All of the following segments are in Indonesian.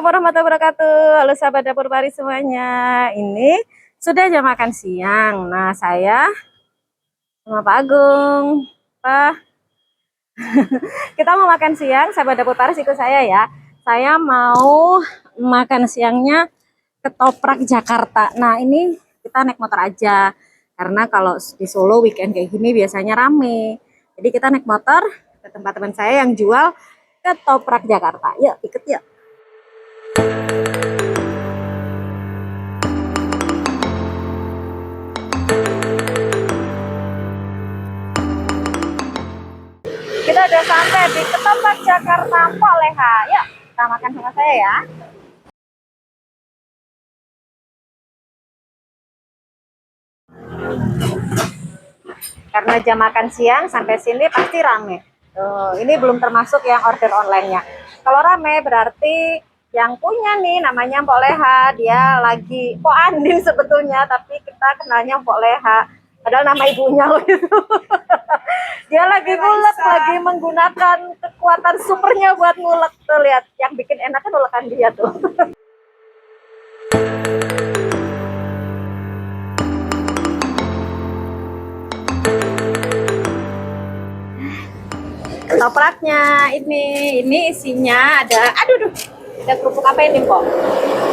warahmatullahi wabarakatuh. Halo sahabat dapur Paris semuanya. Ini sudah jam makan siang. Nah, saya sama Pak Agung, Pak, kita mau makan siang. Sahabat dapur Paris ikut saya ya. Saya mau makan siangnya ketoprak Jakarta. Nah, ini kita naik motor aja. Karena kalau di Solo weekend kayak gini biasanya rame. Jadi kita naik motor ke tempat teman saya yang jual ketoprak Jakarta. Yuk, ikut yuk. Kita udah sampai di ketoprak Jakarta Poleha. Yuk, kita makan sama saya ya. Karena jam makan siang sampai sini pasti rame. Tuh, ini belum termasuk yang order online-nya. Kalau rame berarti yang punya nih namanya Mpok Leha, dia lagi Mpok Andin sebetulnya, tapi kita kenalnya Mpok Leha. Padahal nama ibunya loh itu. Dia lagi ngulek, lagi menggunakan kekuatan supernya buat ngulek. Tuh lihat, yang bikin enak kan ulekan dia tuh. Ketopraknya ini isinya ada, ada kerupuk apa ini Mpok?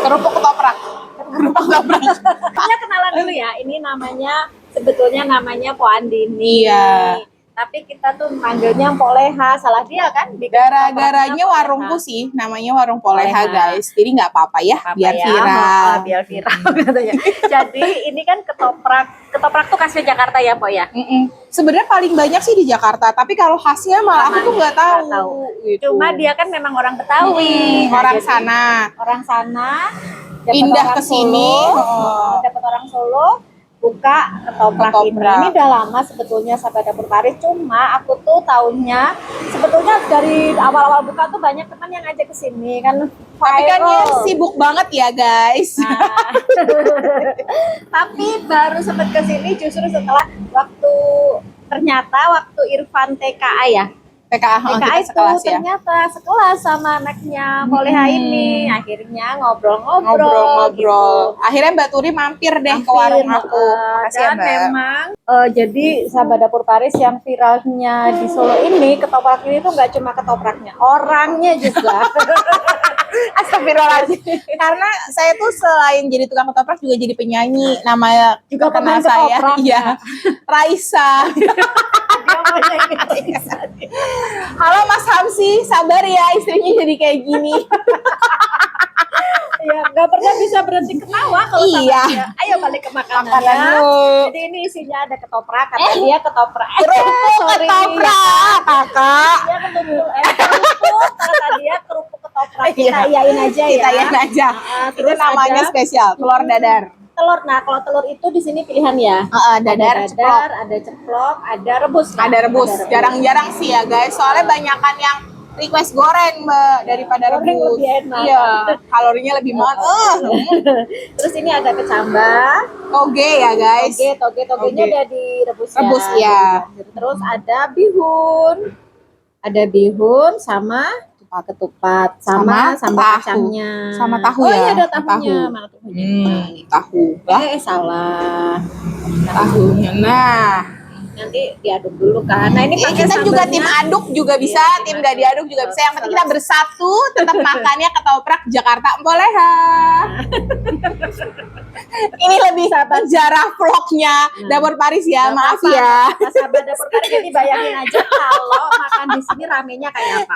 Kerupuk ketoprak. Kerupuk ketoprak. Kita kenalan dulu ya. Ini namanya sebetulnya namanya Mpok Andini. Iya. Tapi kita tuh manggilnya Mpok Leha. Salah dia kan? Gara-garanya warungku sih, namanya warung Poleha guys. Jadi nggak apa-apa ya, biar viral. Biar viral katanya. Jadi ini kan ketoprak tuh khasnya Jakarta ya Mpok ya? Sebenarnya paling banyak sih di Jakarta, tapi kalau khasnya malah aku tuh nggak tahu. Gitu. Cuma dia kan memang orang Betawi. Orang sana. Orang sana. Pindah ke sini. Dapat orang Solo. Buka ketoprak ini. Ini udah lama sebetulnya sahabat dapur Paris, cuma aku tuh tahunnya sebetulnya dari awal-awal buka tuh banyak teman yang ngajak ke sini kan. Tapi kan dia sibuk banget ya guys. Nah, tapi baru sempat ke sini justru setelah ternyata waktu Irfan TKA ya. TKA itu ternyata sekelas sama anaknya Poleha ini. Akhirnya ngobrol-ngobrol. Gitu. Akhirnya Mbak Turi mampir deh ke warung aku. Dan memang jadi sahabat dapur Paris yang viralnya di Solo ini, ketoprak ini tuh nggak cuma ketopraknya, orangnya juga. Astagfirullahaladzim. Karena saya tuh selain jadi tukang ketoprak juga jadi penyanyi. Namanya juga kenal saya. Iya. Raisa. Halo Mas Hamsi, sabar ya istrinya jadi kayak gini. Ya, nggak pernah bisa berhenti ketawa kalau sama dia. Ayo balik ke makanannya. Jadi ini isinya ada ketoprak, kata dia ketoprak. Ketoprak, kakak. Dia betul-betul kerupuk, kata dia kerupuk ketoprak. Kita iyain aja ya. Kita iyain aja. Terus itu namanya spesial, telur dadar. Telur, nah kalau telur itu di sini pilihan ya. Dadar, ceplok. Ada ceplok, ada rebus. Ada rebus. Jarang-jarang sih ya guys. Soalnya banyakan yang request goreng Mbak daripada rebus. Iya, kalorinya lebih mahal. Terus ini ada kecambah. Toge ya guys. Togenya udah direbus ya. Rebus ya. Terus ada bihun. Ada bihun sama ketupat sama sambal kacangnya. Sama tahu ya. Oh iya ada tahunya. Mana tahunya? Tahu. Salah. Tahunya. Nah, nanti diaduk dulu kan. Nah ini kita juga tim aduk juga bisa, tim gak diaduk juga bisa. Yang penting kita bersatu, tetap makannya ketoprak Jakarta Poleha. Ini lebih sejarah vlognya Dapur Paris ya, maaf ya. Sahabat Dapur Paris, jadi bayangin aja kalau makan di sini ramenya kayak apa.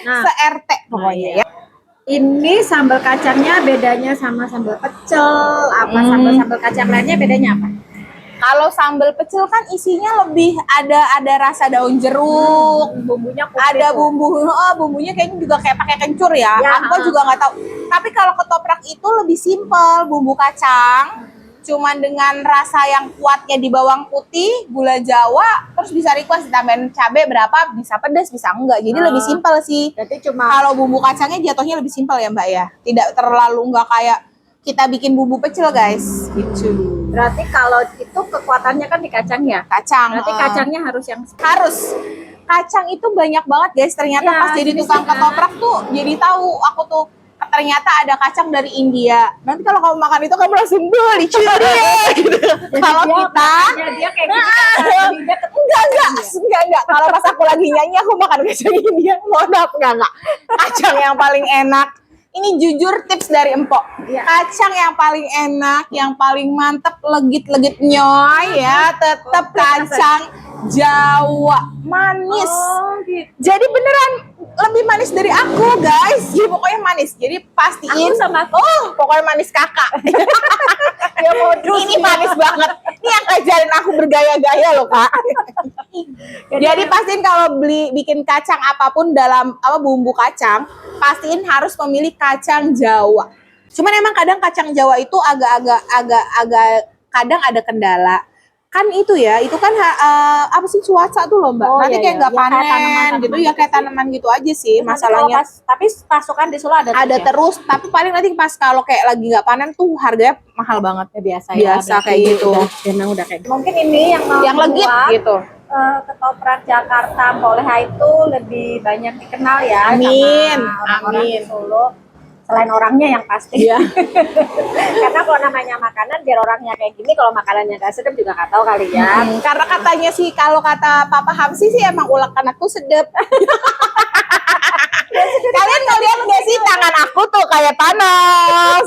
Nah, se-RT pokoknya ya. Ini sambal kacangnya bedanya sama sambal pecel, sambal kacang lainnya bedanya apa? Kalau sambal pecel kan isinya lebih ada rasa daun jeruk, bumbunya ada bumbunya kayaknya juga kayak pakai kencur ya. Aku juga nggak tahu. Tapi kalau ketoprak itu lebih simpel, bumbu kacang, cuman dengan rasa yang kuatnya di bawang putih, gula Jawa, terus bisa request ditambahin cabai berapa, bisa pedas, bisa enggak. Jadi lebih simpel sih. Jadi cuma kalau bumbu kacangnya jatuhnya lebih simpel ya Mbak ya. Tidak terlalu nggak kayak kita bikin bumbu pecel guys, gitu. Berarti kalau itu kekuatannya kan di kacang ya? Kacang. Berarti kacangnya harus yang kacang itu banyak banget guys. Ternyata pas jadi tukang ketoprak tuh jadi tahu aku tuh ternyata ada kacang dari India. Nanti kalau kamu makan itu kamu langsung dicuri gitu. Kalau kita dia kayak gitu. Enggak. Kalau pas aku lagi nyanyi aku makan kacang India. Mohon maaf, enggak. Kacang yang paling enak. Ini jujur tips dari Empok. Iya. Kacang yang paling enak, yang paling mantep, legit-legit nyoy ya, tetap kacang Jawa. Manis. Oh, gitu. Jadi beneran lebih manis dari aku, guys. Jadi pokoknya manis. Jadi pastiin Aku sama pokoknya manis kakak. ya modus. Ini manis banget. Ini yang ngajarin aku bergaya-gaya loh, Kak. Jadi pastiin kalau bikin kacang apapun dalam bumbu kacang, pastiin harus memilih kacang Jawa. Cuman emang kadang kacang Jawa itu agak kadang ada kendala. Kan itu ya, itu kan apa sih cuaca tuh loh, Mbak. Oh, Nanti iya, kayak nggak iya. Ya, kayak panen tanaman-tanaman gitu ya, kayak tanaman gitu aja sih masalahnya. Tapi pasokan di Solo ada Terus, tapi paling nanti pas kalau kayak lagi nggak panen tuh harganya mahal banget. ya, biasa Biasa berarti kayak gitu. Memang udah kayak gitu. Mungkin ini yang mau Yang legit buat, gitu. ketoprak Jakarta Poleha itu lebih banyak dikenal ya Amin, sama orang-orang amin. di Solo. Selain orangnya yang pasti. Iya. Karena kalau namanya makanan biar orangnya kayak gini, kalau makanannya gak sedap juga gak tahu kali ya. Karena katanya sih kalau kata Papa Hamsi sih emang ulekan aku sedep. Kalian mau lihat nggak sih tangan aku tuh kayak panas.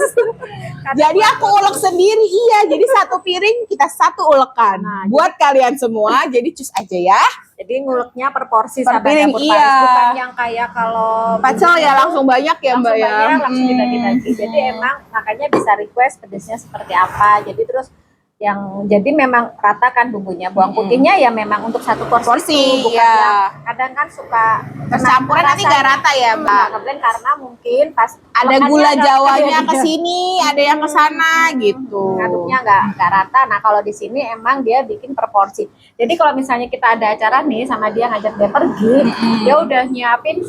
Jadi aku ulek sendiri, iya. Jadi satu piring kita satu ulekan. Nah, buat kalian semua, jadi cus aja ya. Jadi nguleknya per porsi Per sahabat piring, dapur iya. Paris, bukan yang kayak kalau Pacel ya langsung banyak ya, Mbak ya. banyak, langsung dibagi-bagi. Jadi emang makanya bisa request pedesnya seperti apa. Jadi terus jadi memang rata kan bumbunya. Bawang putihnya ya memang untuk satu porsi, itu, bukan iya. yang kadang kan suka Campuran nanti nggak rata ya, Mbak. Ngeblend karena mungkin pas Ada makannya gula nggak- Jawanya iya. ke sini, ada yang ke sana gitu. ngaduknya nggak rata. Nah kalau di sini emang dia bikin proporsi. Jadi kalau misalnya kita ada acara nih sama dia ngajak dia pergi, dia udah nyiapin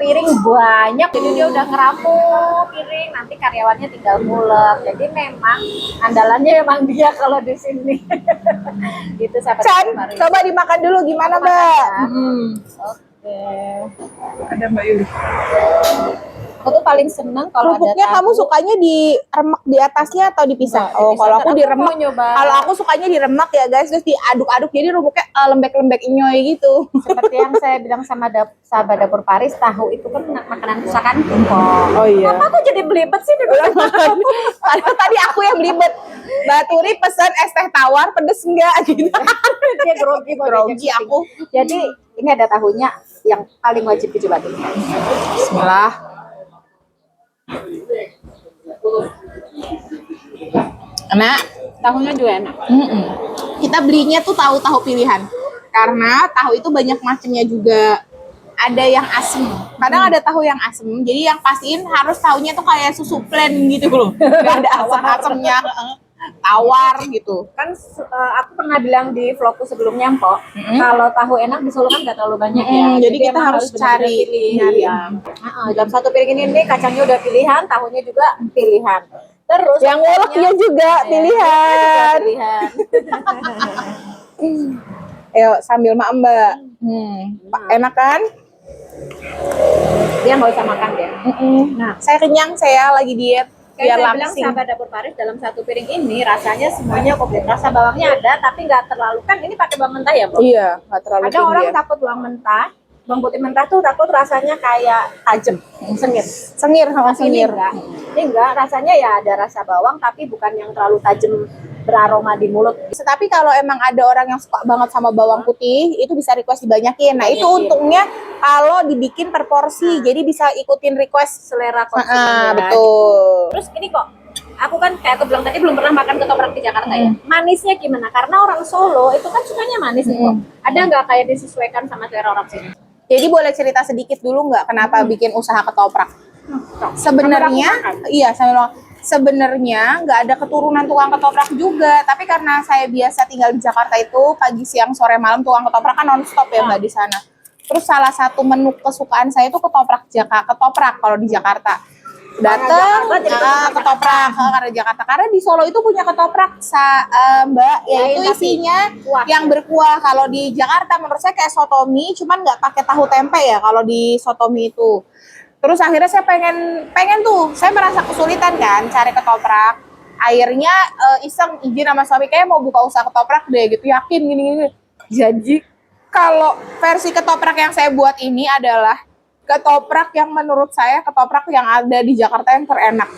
piring banyak, jadi dia udah ngerampung piring. Nanti karyawannya tinggal ngulek. Jadi memang andalannya memang dia kalau di sini. Gitu sahabat Chan, Paris. coba dimakan dulu gimana, Makan Mbak? ya. Oke. Ada Mbak Yuli. Aku tuh paling seneng kalau ada Kerupuknya kamu tahu. sukanya diremek di atasnya atau dipisah? Enggak, Oh, dipisah. kalau aku Aku diremek. mau nyoba. Kalau aku sukanya diremek ya, guys, terus diaduk-aduk jadi kerupuknya lembek-lembek inyoy gitu. Seperti yang saya bilang sama sahabat dapur Paris, tahu itu kan makanan kesukaan kok. Oh iya. Apa aku jadi belibet sih? Padahal tadi aku yang belibet. Mbak Turi pesen es teh tawar pedes enggak gitu. Dia grogi, mau Grogi diajak aku. syuting. Jadi ini ada tahunya yang paling wajib dicoba dulu. Bismillah. Enak. Tahunya juga enak. Kita belinya tuh tahu-tahu pilihan. Karena tahu itu banyak macamnya juga. Ada yang asem. Kadang ada tahu yang asem. Jadi yang pastiin harus tahunya tuh kayak susu plain gitu loh. Gak ada asam-asamnya. Tawar gitu. Kan aku pernah bilang di vlogku sebelumnya, Mpok, kalau tahu enak di Solo kan nggak terlalu banyak ya. Jadi kita emang harus benar-benar cari. pilih. Iya. Dalam satu piring ini kacangnya udah pilihan, tahunya juga pilihan. Terus Yang ngoloknya juga pilihan. pilihan. Ayo sambil mak Mbak. Enak kan? Dia nggak usah makan ya. Nah, saya kenyang, saya lagi diet. Kayak Biar saya bilang langsing. sahabat dapur Paris dalam satu piring ini rasanya semuanya komplit. Rasa bawangnya ada tapi nggak terlalu, kan ini pakai bawang mentah ya, Bu? Iya, nggak terlalu Ada tinggi orang ya. takut bawang mentah, bawang putih mentah tuh takut rasanya kayak tajam, sengit. Sengir sama Tapi ini sengir. enggak. Ini enggak, rasanya ya ada rasa bawang tapi bukan yang terlalu tajam beraroma di mulut. Tapi kalau emang ada orang yang suka banget sama bawang putih, itu bisa request dibanyakin. Nah, itu untungnya kalau dibikin per porsi, jadi bisa ikutin request. Selera konsumen ya. Betul. Terus ini kok, aku kan kayak aku bilang tadi belum pernah makan ketoprak di Jakarta ya. Manisnya gimana? Karena orang Solo itu kan sukanya manis nih kok. Ada nggak kayak disesuaikan sama selera orang sini? Jadi boleh cerita sedikit dulu nggak kenapa bikin usaha ketoprak? Sebenarnya, iya sebenarnya nggak ada keturunan tukang ketoprak juga, tapi karena saya biasa tinggal di Jakarta itu pagi, siang, sore, malam tukang ketoprak kan nonstop ya Mbak di sana. Terus salah satu menu kesukaan saya itu ketoprak kalau di Jakarta. Datang ketoprak karena Jakarta, karena di Solo itu punya ketoprak Mbak, yaitu isinya yang berkuah. Kalau di Jakarta menurut saya kayak sotomi, cuman nggak pakai tahu tempe ya kalau di sotomi itu. Terus akhirnya saya pengen tuh, saya merasa kesulitan kan cari ketoprak. Akhirnya iseng izin sama suami, kayak mau buka usaha ketoprak deh gitu, yakin gini-gini. Jadi kalau versi ketoprak yang saya buat ini adalah ketoprak yang menurut saya ketoprak yang ada di Jakarta yang terenak.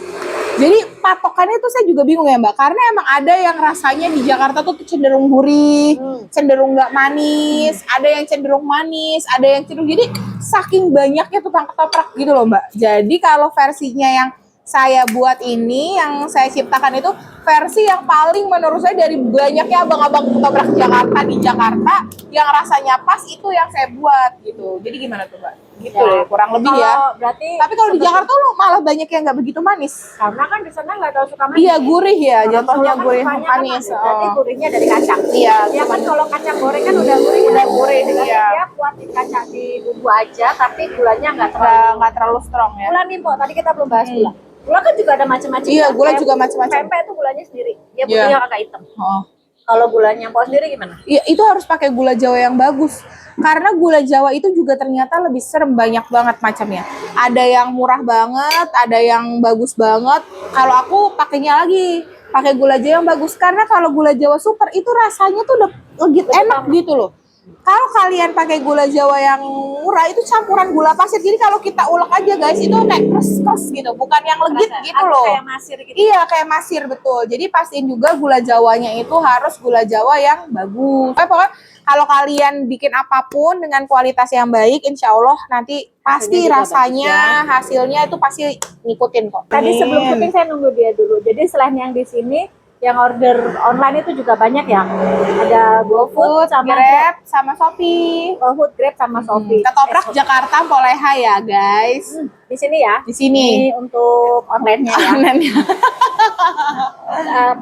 Jadi patokannya itu saya juga bingung ya Mbak, karena emang ada yang rasanya di Jakarta tuh cenderung gurih, cenderung nggak manis, ada yang cenderung manis, ada yang cenderung, jadi saking banyaknya tukang ketoprak gitu loh Mbak. Jadi kalau versinya yang saya buat ini, yang saya ciptakan itu versi yang paling menurut saya dari banyaknya abang-abang ketoprak Jakarta di Jakarta yang rasanya pas, itu yang saya buat gitu. Jadi gimana tuh Mbak? Gitu Ya, deh, kurang lebih ya. Berarti Tapi kalau di Jakarta lo malah banyak yang nggak begitu manis. karena kan di sana nggak tahu suka manis. Iya, gurih ya, Kalau jatuhnya kan gurih sukanya kan manis. berarti gurihnya dari kacang. Iya, Ya kan kalau kacang goreng kan udah gurih dengan iya. dia kuat di kacang di bumbu aja, tapi gulanya nggak terlalu. Nggak terlalu strong ya. Gula nih, Mbak. Tadi kita belum bahas gula. Gula kan juga ada macam-macam. Iya, kan? gula Kayak juga macam-macam. Pempek itu gulanya sendiri. Dia Iya. putihnya agak hitam. Oh. Kalau gulanya Mbak sendiri gimana? Iya, itu harus pakai gula Jawa yang bagus. Karena gula Jawa itu juga ternyata lebih serem, banyak banget macamnya. Ada yang murah banget, ada yang bagus banget. Kalau aku pakainya lagi, pakai gula Jawa yang bagus. Karena kalau gula Jawa super itu rasanya tuh udah legit enak gitu loh. Kalau kalian pakai gula Jawa yang murah itu campuran gula pasir. Jadi kalau kita ulek aja guys, itu kayak kres-kres gitu, bukan yang legit gitu loh. Kayak masir gitu. Iya, kayak masir, betul. Jadi pastiin juga gula Jawanya itu harus gula Jawa yang bagus. Pokoknya kalau kalian bikin apapun dengan kualitas yang baik, insya Allah nanti pasti juga rasanya, hasilnya itu pasti ngikutin kok. Tadi sebelum syuting saya nunggu dia dulu. Jadi selain yang di sini, yang order online itu juga banyak ya. Ada GoFood sama Grab, sama Shopee. GoFood, Grab sama Shopee. Ketoprak Jakarta Poleha ya guys. Di sini ya. Di sini. Ini untuk online-nya ya.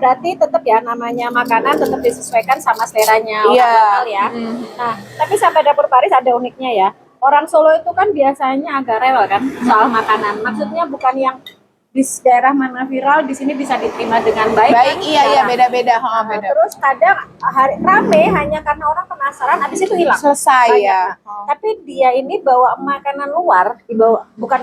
Berarti tetap ya namanya makanan tetap disesuaikan sama seleranya orang lokal ya. Nah, tapi sampai dapur Paris ada uniknya ya. Orang Solo itu kan biasanya agak rewel kan soal makanan. Maksudnya bukan yang di daerah mana viral, di sini bisa diterima dengan baik. Baik, kan? iya, beda-beda. Beda. Terus kadang rame hanya karena orang penasaran, habis itu hilang. Selesai ya. Tapi dia ini bawa makanan luar, dibawa bukan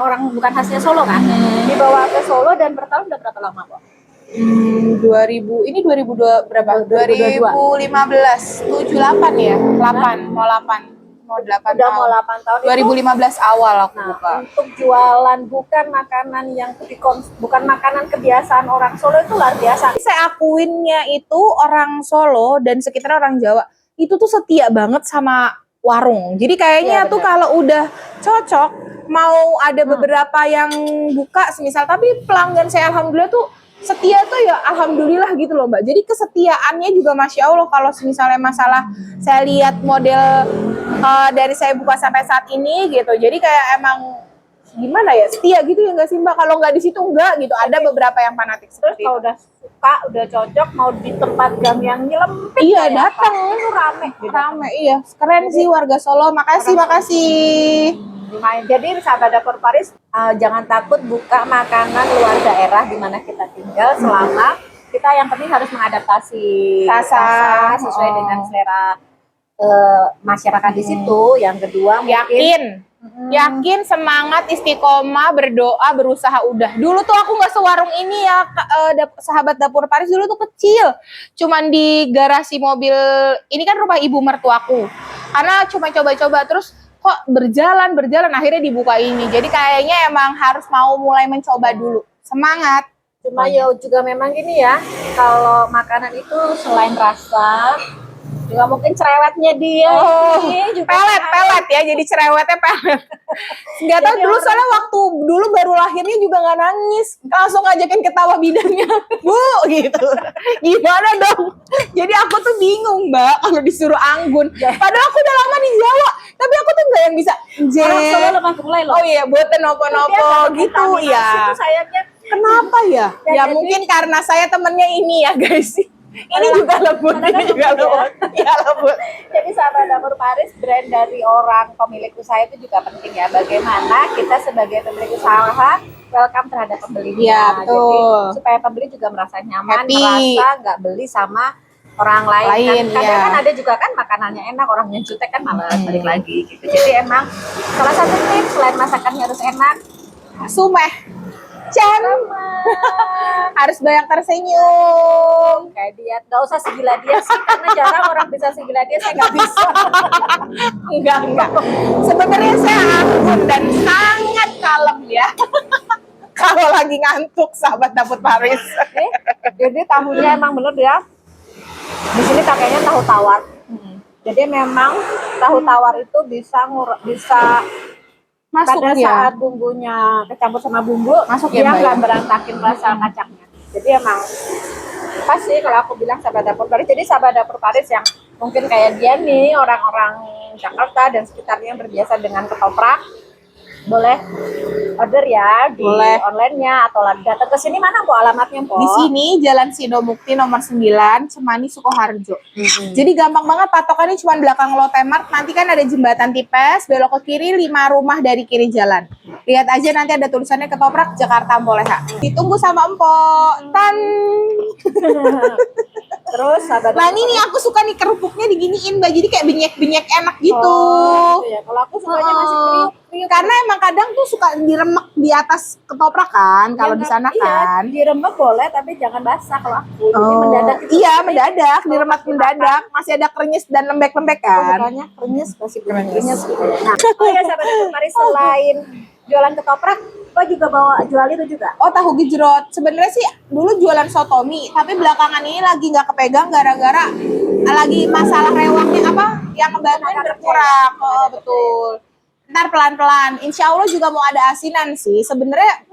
khasnya Solo kan, dibawa ke Solo dan bertahan udah berapa lama kok? 2000 ini 2002 berapa? 2015 78 ya, 8 mau 8 mau 8 Udah tahun. mau 8 tahun. 2015 awal aku buka. Untuk jualan bukan makanan yang bukan makanan kebiasaan orang Solo itu luar biasa. Saya akuinnya itu orang Solo dan sekitar orang Jawa itu tuh setia banget sama warung. Jadi kayaknya tuh kalau udah cocok, mau ada beberapa yang buka semisal, tapi pelanggan saya alhamdulillah tuh setia tuh ya alhamdulillah gitu loh Mbak. Jadi kesetiaannya juga Masya Allah. Kalau misalnya masalah saya lihat model dari saya buka sampai saat ini gitu. Jadi kayak emang gimana ya, setia gitu ya nggak sih Mbak? Kalau nggak di situ enggak gitu. Ada beberapa yang fanatik seperti kalau itu. udah suka, udah cocok, mau di tempat gang yang nyelempit, Iya datang itu rame. Rame, iya. Keren sih warga Solo. Makasih. Lumayan. Jadi sahabat dapur Paris, jangan takut buka makanan luar daerah di mana kita tinggal, selama kita yang penting harus mengadaptasi rasa sesuai dengan selera masyarakat di situ. Yang kedua mungkin yakin, semangat, istiqomah, berdoa, berusaha udah. Dulu tuh aku nggak sewarung ini ya, sahabat dapur Paris dulu tuh kecil, cuman di garasi mobil. Ini kan rumah ibu mertuaku. Karena cuma coba-coba terus kok berjalan akhirnya dibuka ini. Jadi kayaknya emang harus mau mulai mencoba dulu. Semangat. Cuma ya juga memang gini ya, kalau makanan itu selain rasa juga mungkin cerewetnya dia juga pelet ya, jadi cerewetnya pelet. Nggak tahu dulu soalnya waktu dulu baru lahirnya juga nggak nangis, langsung ngajakin ketawa bidannya, Bu gitu. Gimana dong? Jadi aku tuh bingung Mbak kalau disuruh anggun. Padahal aku udah lama di Jawa, tapi aku tuh nggak yang bisa. Orang Solo lemah gemulai loh. Oh iya, buat nopo-nopo gitu ya. Sayangnya kenapa ya? Ya mungkin karena saya temennya ini ya guys. Ini juga lembut, ini juga lembut. Ya lembut. Jadi sahabat dapur Paris, brand dari orang pemilik usaha itu juga penting ya. Bagaimana kita sebagai pemilik usaha welcome terhadap pembelinya. Ya, betul. Jadi supaya pembeli juga merasa nyaman, happy, merasa nggak beli sama orang lain. Kan, kadang ya. kan ada juga kan makanannya enak, orangnya jutek kan malah balik lagi gitu. Jadi emang salah satu tips selain masakannya harus enak, Sumeh. Chan. Harus banyak tersenyum. Kayak dia, nggak usah segila dia sih, karena jarang orang bisa segila dia, saya nggak bisa. Enggak. Sebenarnya saya anggun dan sangat kalem ya. Kalau lagi ngantuk, sahabat Dapur Paris. Jadi tahunya emang bener dia. Di sini pakainya tahu tawar. Jadi memang tahu tawar itu bisa Masuk pada ya. saat bumbunya kecampur sama bumbu, Masuk dia ya, Mbak, nggak ya? berantakin rasa kacangnya. Jadi emang pas sih kalau aku bilang sahabat Dapur Paris. Jadi sahabat Dapur Paris yang mungkin kayak dia nih, orang-orang Jakarta dan sekitarnya yang berbiasa dengan ketoprak, boleh order ya di Boleh. online-nya atau datang ke sini. Mana Bu alamatnya, Po? Di sini Jalan Sidomukti nomor 9, Cemani, Sukoharjo. Jadi gampang banget, patokannya cuma belakang Lotte Mart. Nanti kan ada jembatan Tipes, belok ke kiri 5 rumah dari kiri jalan. Lihat aja nanti ada tulisannya Ketoprak Jakarta Boleha. Ditunggu sama Empok. Tan. Terus sahabat Nah ini nih aku suka nih kerupuknya diginiin, Mbak. Jadi kayak benyek-benyek enak gitu. Oh, gitu ya. Kalau aku sukanya masih kriuk-kriuk. Karena emang kadang tuh suka diremek di atas ketoprak kan, kalau di sana kan. Diremek boleh, tapi jangan basah kalau aku. Jadi mendadak gitu. Iya, mendadak, diremek mendadak. Masih ada krenyes dan lembek-lembek Aku kan. sukanya krenyes, masih krenyes gitu ya. Nah, oh ya sahabat Dapur Paris, selain jualan ketoprak, Pak juga bawa jual itu juga. Oh, tahu gejrot. Sebenarnya sih dulu jualan sotomi, tapi belakangan ini lagi nggak kepegang gara-gara lagi masalah rewangnya apa yang ngebantuin berkurang. Oh, betul. Ntar pelan-pelan. Insya Allah juga mau ada asinan sih. Sebenarnya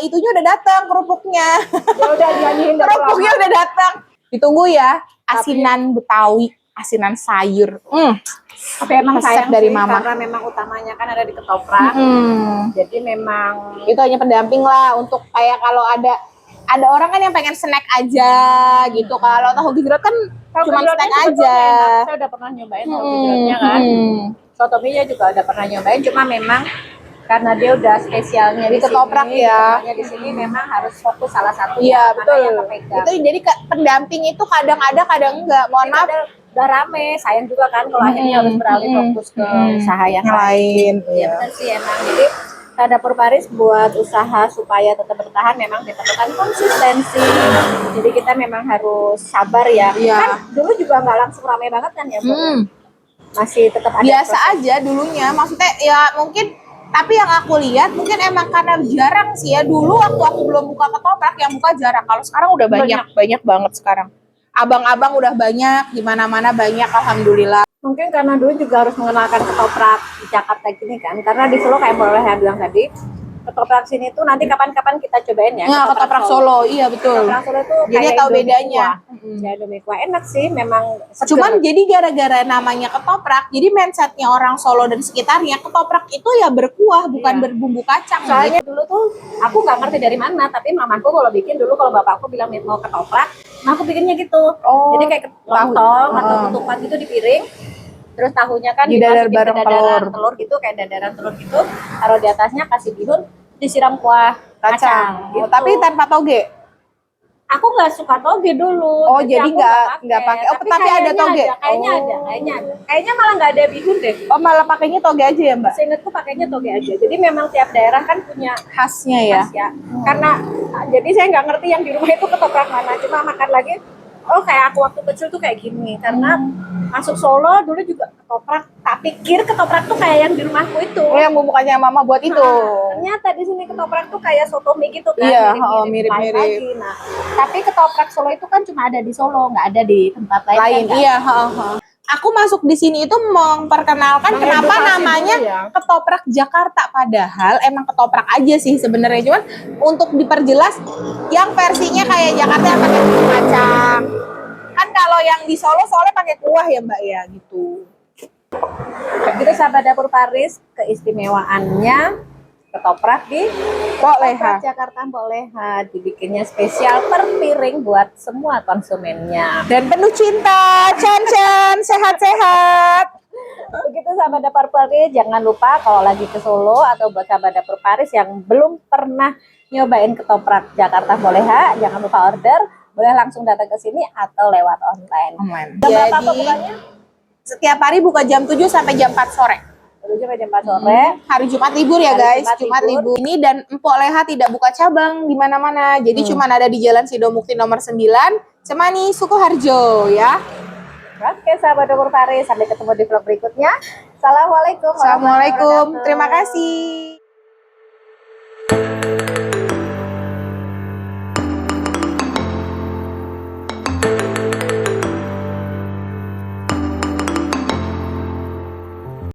itunya udah datang kerupuknya. Ya udah nyanyiin Kerupuknya udah datang. Ditunggu ya. Asinan Betawi, asinan sayur. Tapi emang Resep sayang dari sih, Mama. karena memang utamanya kan ada di ketoprak. Jadi memang Itu hanya pendamping lah untuk kayak kalau ada orang kan yang pengen snack aja gitu. Kalau tahu gejrot kan cuma snack aja. Saya udah pernah nyobain tahu gejrotnya kan. Sotominya juga udah pernah nyobain, cuma memang karena dia udah spesialnya Di ketoprak ya. Di sini memang harus fokus salah satu. Iya, betul. Yang kepegang. Itu jadi pendamping itu kadang ada, kadang enggak. Mohon maaf. Udah rame, sayang juga kan kalau akhirnya harus beralih fokus ke usaha yang lain. Iya. Benar sih emang. Jadi Dapur Paris buat usaha supaya tetap bertahan memang diperlukan konsistensi. Jadi kita memang harus sabar ya. Iya. Kan dulu juga nggak langsung rame banget kan ya, Bu? Masih tetap ada Biasa proses. aja dulunya. Maksudnya ya mungkin, tapi yang aku lihat mungkin emang karena jarang sih ya. Dulu waktu aku belum buka ketoprak yang buka jarang. Kalau sekarang udah banyak banget sekarang. Abang-abang udah banyak, di mana-mana banyak, alhamdulillah. Mungkin karena dulu juga harus mengenalkan ketoprak di Jakarta gini kan. Karena di Solo kayak boleh ya bilang tadi, ketoprak sini tuh nanti kapan-kapan kita cobain ya. Nah, ketoprak Solo, iya betul. Ketoprak Solo itu Jadi kayak tahu Indomie bedanya. kuah. Ya, Indomie kuah enak sih, memang seger. Cuman jadi gara-gara namanya ketoprak, jadi mindsetnya orang Solo dan sekitarnya, ketoprak itu ya berkuah, bukan berbumbu kacang. Soalnya dulu tuh aku nggak ngerti dari mana, tapi mamaku kalau bikin dulu, kalau bapakku bilang mau ketoprak, nah aku bikinnya gitu. Jadi kayak lontong atau ketupat gitu di piring. Terus tahunya kan Didadar dimasukin ke bareng dadaran telur gitu, kayak dadaran telur gitu. Taruh di atasnya, kasih bihun, disiram kuah kacang. Oh, tapi tanpa toge. Aku nggak suka toge dulu. Oh, jadi aku nggak pakai. Oh, tapi ada kayaknya toge. Kayaknya ada. Kayaknya malah nggak ada bihun deh. Oh, malah pakainya toge aja ya, Mbak? Seingatku pakainya toge aja. Jadi memang tiap daerah kan punya Khasnya ya. khas ya. Karena jadi saya nggak ngerti yang di rumah itu ketoprak mana. Cuma makan lagi, oh kayak aku waktu kecil tuh kayak gini. Karena masuk Solo dulu juga ketoprak. Tak pikir ketoprak tuh kayak yang di rumahku itu. Oh, yang bumbu kacang Mama buat itu. Ternyata di sini ketoprak tuh kayak sotomi gitu kan. Iya, mirip-mirip. mirip-mirip. Lagi. Nah, tapi ketoprak Solo itu kan cuma ada di Solo, nggak ada di tempat lain. Kan, Iya, Aku masuk di sini itu memperkenalkan kenapa namanya ketoprak Jakarta, padahal emang ketoprak aja sih sebenarnya, cuman untuk diperjelas yang versinya kayak Jakarta yang pakai bumbu kacang. Kan kalau yang di Solo soalnya pakai kuah ya, Mbak ya, gitu. Jadi sahabat Dapur Paris, keistimewaannya ketoprak di Boleha. Jakarta Boleha, dibikinnya spesial per piring buat semua konsumennya. Dan penuh cinta, Chan, sehat-sehat. Begitu sahabat Dapur Paris, jangan lupa kalau lagi ke Solo atau buat sahabat Dapur Paris yang belum pernah nyobain ketoprak Jakarta Boleha, jangan lupa order, boleh langsung datang ke sini atau lewat online. Jam berapa Jadi bukanya? setiap hari buka jam 7 sampai jam 4 sore. Menuju ke jam 4 sore. Hari Jumat libur ya Hari guys, Jumat Jumat libur. libur. Ini dan Empok Leha tidak buka cabang di mana-mana. Jadi cuma ada di Jalan Sidomukti nomor 9, Cemani, Sukoharjo ya. Oke, sahabat Dapur Pari, sampai ketemu di vlog berikutnya. Assalamualaikum. Assalamualaikum. Terima kasih.